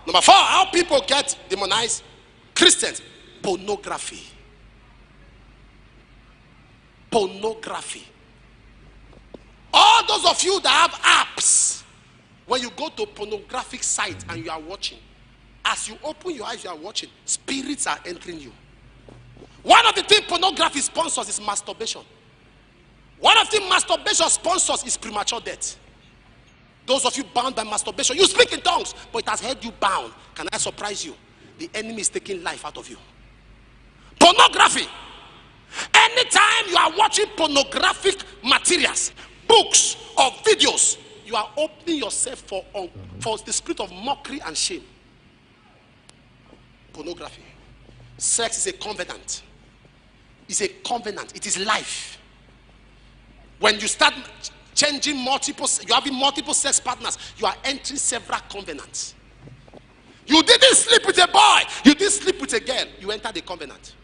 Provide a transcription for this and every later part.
Number 4, how people get demonized. Christians, pornography. Pornography. All those of you that have apps, when you go to pornographic site and you are watching, as you open your eyes, you are watching, spirits are entering you. One of the things pornography sponsors is masturbation. One of the things masturbation sponsors is premature death. Those of you bound by masturbation, you speak in tongues, but it has held you bound. Can I surprise you? The enemy is taking life out of you. Pornography. Anytime you are watching pornographic materials, books or videos, you are opening yourself for the spirit of mockery and shame. Pornography. Sex is a covenant. It's a covenant. It is life. When you start changing you're having multiple sex partners, you are entering several covenants. You didn't sleep with a boy, you didn't sleep with a girl, you entered the covenant.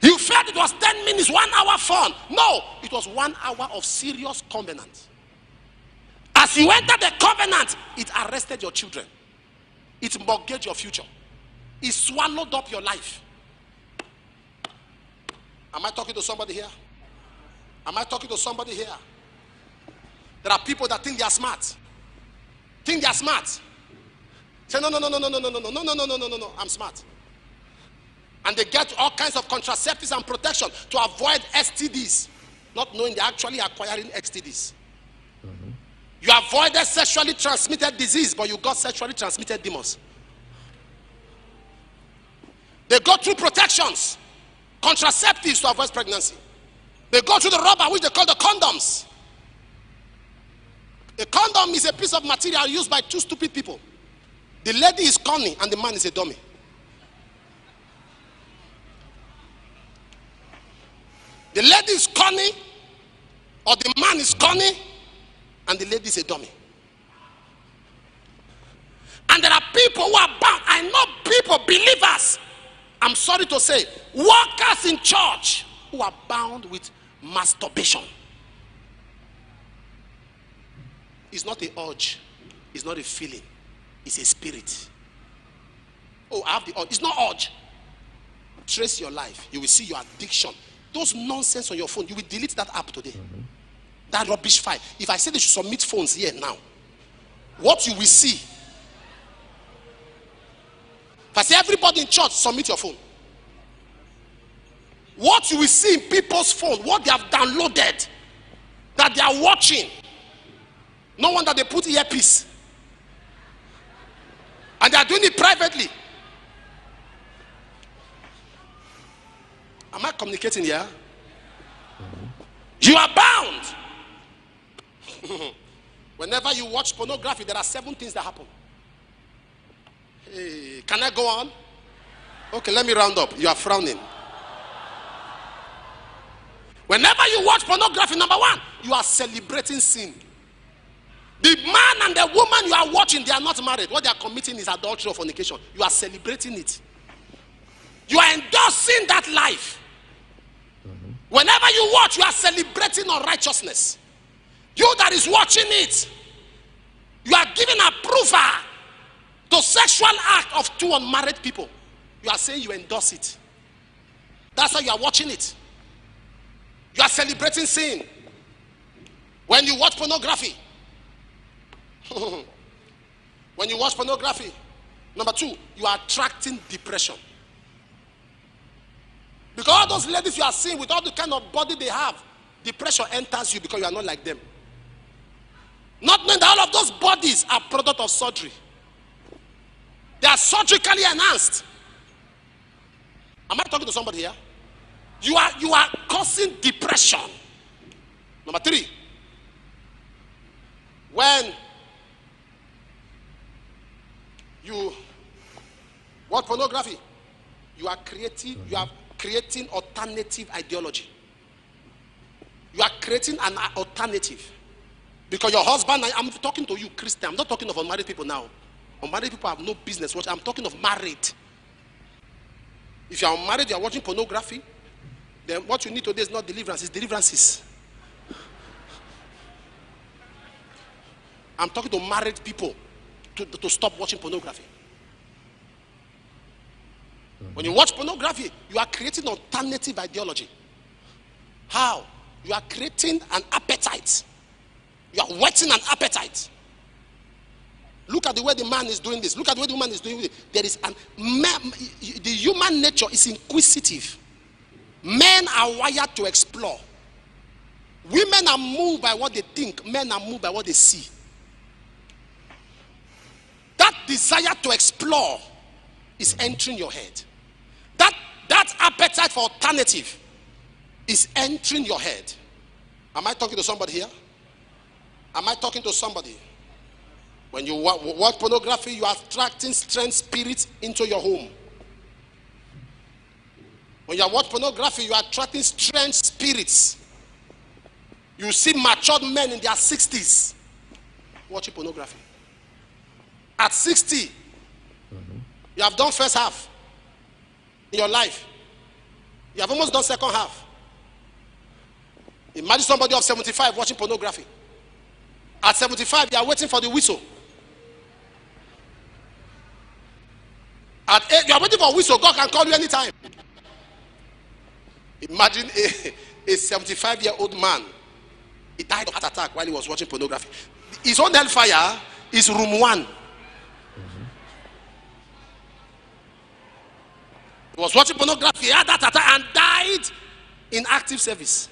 You felt it was 10 minutes, 1 hour fun. No, it was 1 hour of serious covenant. As you entered the covenant, it arrested your children. It mortgaged your future. It swallowed up your life. Am I talking to somebody here? Am I talking to somebody here? There are people that think they are smart. Think they are smart. Say, no, I'm smart. And they get all kinds of contraceptives and protection to avoid STDs, not knowing they're actually acquiring STDs. You avoided sexually transmitted disease, but you got sexually transmitted demons. They go through protections, contraceptives to avoid pregnancy. They go through the rubber, which they call the condoms. A condom is a piece of material used by 2 stupid people. The lady is cunning and the man is a dummy. The lady is cunning, or the man is cunning, and the lady is a dummy. And there are people who are bound. I know people, believers, I'm sorry to say, workers in church who are bound with masturbation. It's not an urge. It's not a feeling. It's a spirit. Oh, I have the urge. It's not urge. Trace your life. You will see your addiction. Those nonsense on your phone, you will delete that app today. That rubbish file. If I say they should submit phones here now, what you will see. If I say everybody in church, submit your phone. What you will see in people's phone, what they have downloaded, that they are watching. No wonder they put earpiece. And they are doing it privately. Am I communicating here? You are bound. Whenever you watch pornography, there are 7 things that happen. Hey, can I go on? Okay, let me round up. You are frowning. Whenever you watch pornography, number 1, you are celebrating sin. The man and the woman you are watching, they are not married. What they are committing is adultery or fornication. You are celebrating it. You are endorsing that life. Whenever you watch, you are celebrating unrighteousness. You that is watching it, you are giving approval to sexual act of 2 unmarried people. You are saying you endorse it. That's how you are watching it. You are celebrating sin. When you watch pornography, when you watch pornography, number 2, you are attracting depression. Because all those ladies you are seeing with all the kind of body they have, depression enters you because you are not like them. Not knowing that all of those bodies are product of surgery. They are surgically enhanced. Am I talking to somebody here? You are causing depression. Number 3, when you watch pornography, you are creating alternative ideology. You are creating an alternative. Because your husband, I'm talking to you, Christian. I'm not talking of unmarried people now. Unmarried people have no business watching. I'm talking of married. If you are unmarried, you are watching pornography, then what you need today is not deliverance, it's deliverances. I'm talking to married people. to stop watching pornography. When you watch pornography, you are creating alternative ideology. How? You are creating an appetite. You are whetting an appetite. Look at the way the man is doing this. Look at the way the woman is doing it. There is the human nature is inquisitive. Men are wired to explore. Women are moved by what they think. Men are moved by what they see. That desire to explore is entering your head. That appetite for alternative is entering your head. Am I talking to somebody here? Am I talking to somebody? When you watch pornography, you are attracting strange spirits into your home. When you watch pornography, you are attracting strange spirits. You see matured men in their 60s watching pornography. At 60, you have done first half in your life. You have almost done second half. Imagine somebody of 75 watching pornography. At 75, you are waiting for the whistle. At 8, you are waiting for a whistle. God can call you anytime. Imagine a 75-year-old man. He died of heart attack while he was watching pornography. His own hellfire is room 1. He was watching pornography, he had that attack and died in active service.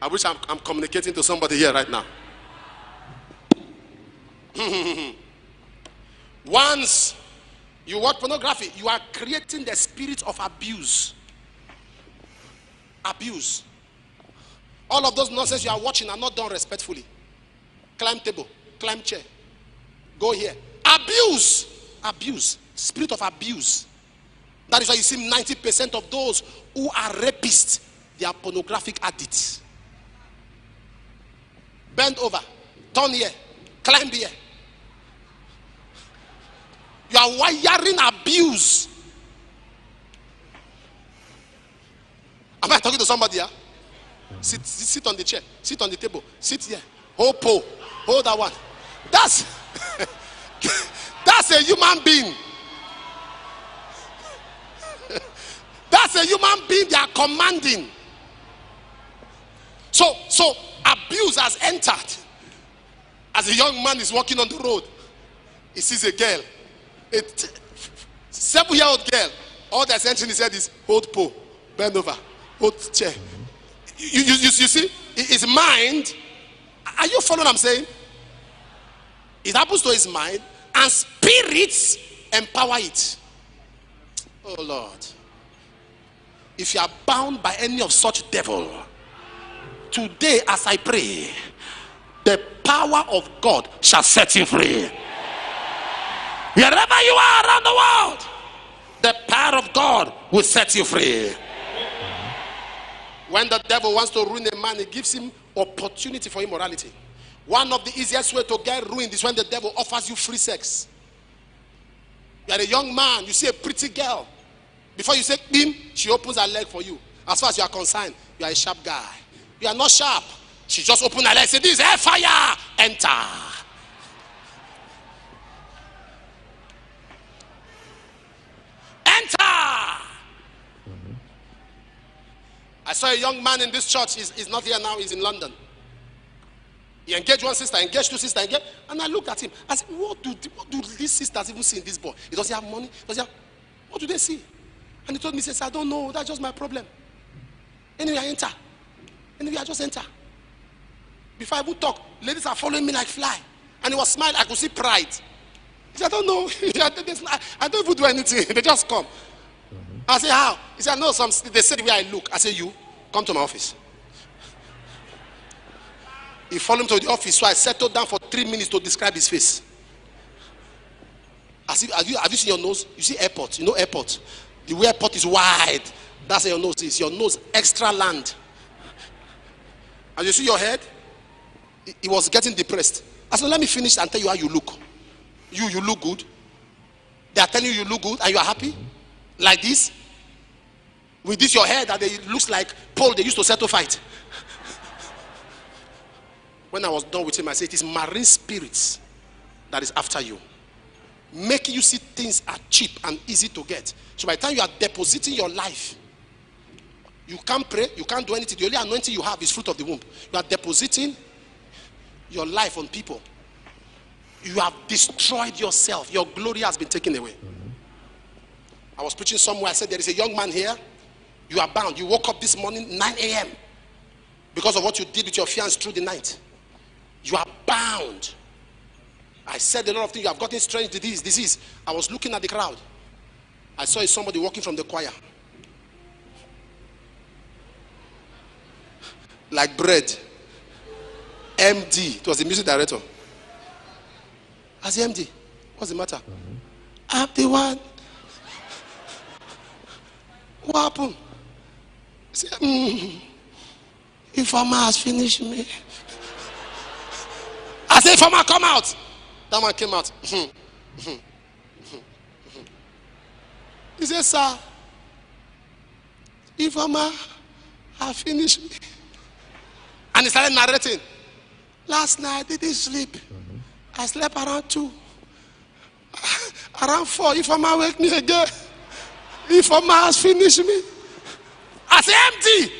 I wish I'm communicating to somebody here right now. Once you watch pornography, you are creating the spirit of abuse. Abuse. All of those nonsense you are watching are not done respectfully. Climb table, climb chair, go here. Abuse. Abuse. Spirit of abuse. That is why you see 90% of those who are rapists, they are pornographic addicts. Bend over, turn here, climb here. You are wiring abuse. Am I talking to somebody here? Sit on the chair, sit on the table, sit here. Hold pole, hold that one. That's that's a human being. That's a human being they are commanding. So abuse has entered. As a young man is walking on the road, he sees a girl, a 7-year-old girl. All that's entering his head is hold pole, bend over, hold chair. You see, his mind. Are you following what I'm saying? It happens to his mind, and spirits empower it. Oh Lord, if you are bound by any of such devil, today as I pray, the power of God shall set you free. Wherever you are around the world, the power of God will set you free. When the devil wants to ruin a man, he gives him opportunity for immorality. One of the easiest way to get ruined is when the devil offers you free sex. You are a young man, you see a pretty girl. Before you say bim, she opens her leg for you. As far as you are concerned, you are a sharp guy. You are not sharp. She just opened her leg and said, this is hellfire. Enter. Enter. I saw a young man in this church. He's not here now. He's in London. He engaged one sister, engaged two sisters, engaged, and I looked at him. I said, what do these sisters even see in this boy? Does he have money? What do they see? And he told me, he says, I don't know. That's just my problem. Anyway, I enter. Anyway, I just enter. Before I even talk, ladies are following me like fly. And he was smiling. I could see pride. He said, I don't know. I don't even do anything. They just come. I said, how? He said, no, they said the way I look. I said, you, come to my office. He followed him to the office, so I settled down for 3 minutes to describe his face. Have you seen your nose? You see airport. You know airport. The way airport is wide. That's how your nose is. Your nose, extra land. And you see your head? He was getting depressed. I said, let me finish and tell you how you look. You look good. They are telling you look good and you are happy. Like this. With this your hair that it looks like pole they used to settle fight. When I was done with him, I said, it is marine spirits that is after you, making you see things are cheap and easy to get. So by the time you are depositing your life, you can't pray, you can't do anything. The only anointing you have is fruit of the womb. You are depositing your life on people. You have destroyed yourself. Your glory has been taken away. I was preaching somewhere. I said, there is a young man here. You are bound. You woke up this morning 9 a.m. because of what you did with your fiancé through the night. You are bound. I said a lot of things. You have gotten strange disease. I was looking at the crowd. I saw somebody walking from the choir. Like bread. MD. It was the music director. I said, MD, what's the matter? I'm the one. What happened? He said, Informer has finished me. I said, Informer, come out. That man came out. He said, sir, Informer has finished me. And he started narrating. Last night I didn't sleep. I slept around 2. Around 4, Informer wake me again. Informer has finished me. I said, empty.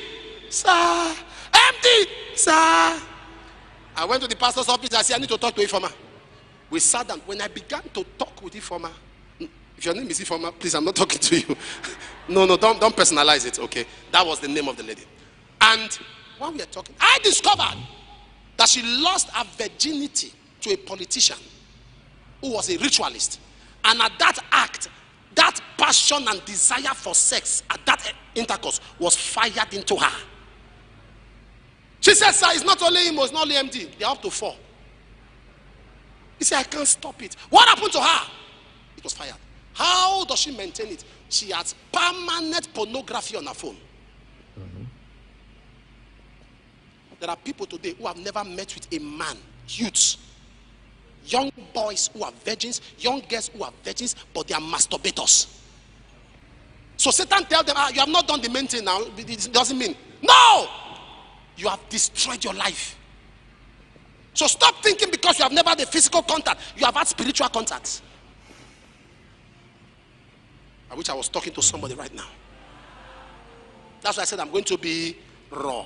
Sir, empty. Sir. I went to the pastor's office. I said, I need to talk to Informer. We sat down. When I began to talk with Informer, if your name is Informer, please, I'm not talking to you. No, don't personalize it, okay? That was the name of the lady. And when we were talking, I discovered that she lost her virginity to a politician who was a ritualist. And at that act, that passion and desire for sex at that intercourse was fired into her. She said, sir, it's not only him, it's not only MD. They're up to 4. He said, I can't stop it. What happened to her? It was fired. How does she maintain it? She has permanent pornography on her phone. There are people today who have never met with a man, youths, young boys who are virgins, young girls who are virgins, but they are masturbators. So Satan tells them, you have not done the main thing now. It doesn't mean. No! You have destroyed your life. So stop thinking because you have never had a physical contact. You have had spiritual contact. I wish I was talking to somebody right now. That's why I said I'm going to be raw.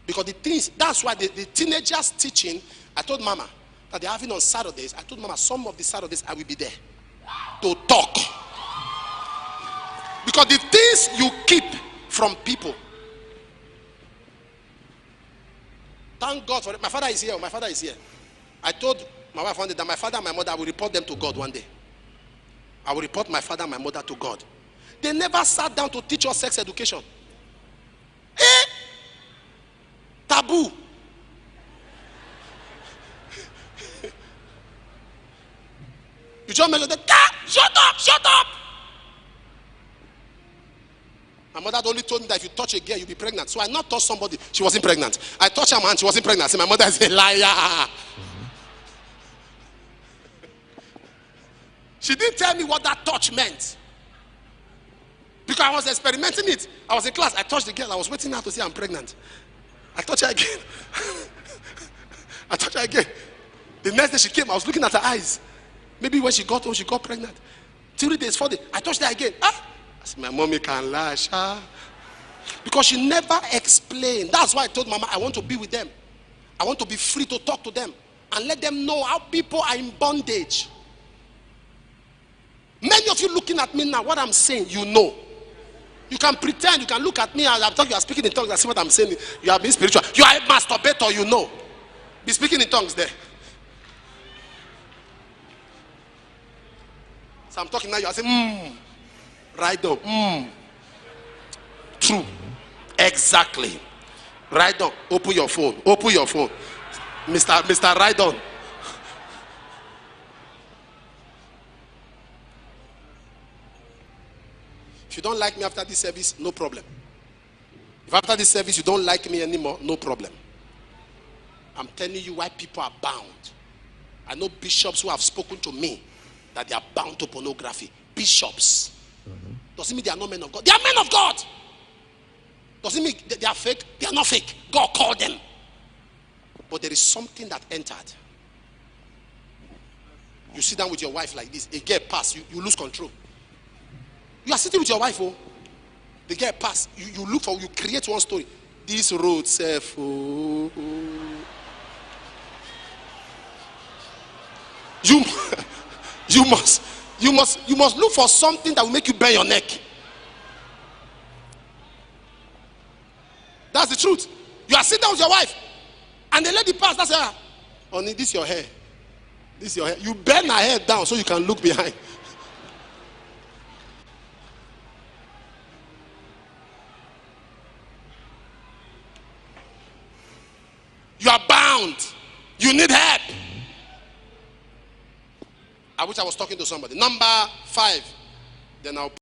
Because the things, that's why the teenagers teaching, I told Mama that they're having on Saturdays. I told Mama some of the Saturdays I will be there to talk. Because the things you keep from people. Thank God for it. My father is here. My father is here. I told my wife one day that my father and my mother, I will report them to God one day. I will report my father and my mother to God. They never sat down to teach us sex education. Taboo. You just measure that. Shut up. My mother only told me that if you touch a girl, you'll be pregnant. So I not touched somebody, she wasn't pregnant. I touched her hand, she wasn't pregnant. So my mother is a liar. She didn't tell me what that touch meant. Because I was experimenting it. I was in class, I touched the girl, I was waiting her to say I'm pregnant. I touched her again. I touched her again. The next day she came, I was looking at her eyes. Maybe when she got home, she got pregnant. 3 days, 4 days, I touched her again. I said, my mommy can lie. Because she never explained. That's why I told Mama, I want to be with them. I want to be free to talk to them. And let them know how people are in bondage. Many of you looking at me now, what I'm saying, you know. You can pretend, you can look at me as I'm talking, you are speaking in tongues, I see what I'm saying. You are being spiritual. You are a masturbator, you know. Be speaking in tongues there. So I'm talking now, you are saying, right on, true. Exactly. Right on. Open your phone. Open your phone. Mr. Right on. If you don't like me after this service, no problem. If after this service you don't like me anymore, no problem. I'm telling you why people are bound. I know bishops who have spoken to me that they are bound to pornography. Bishops. Doesn't mean they are not men of God. They are men of God. Doesn't mean they are fake. They are not fake. God called them. is something that entered. You sit down with your wife like this, a girl pass, you lose control. You are sitting with your wife, oh, the girl pass, you look for, you create one story. This road, self, oh. You must look for something that will make you bend your neck. That's the truth. You are sitting down with your wife, and the lady pass. That's her. Honey, this is your hair. This is your hair. You bend her head down so you can look behind. You are bound. You need help. I wish I was talking to somebody. Number 5. Then I'll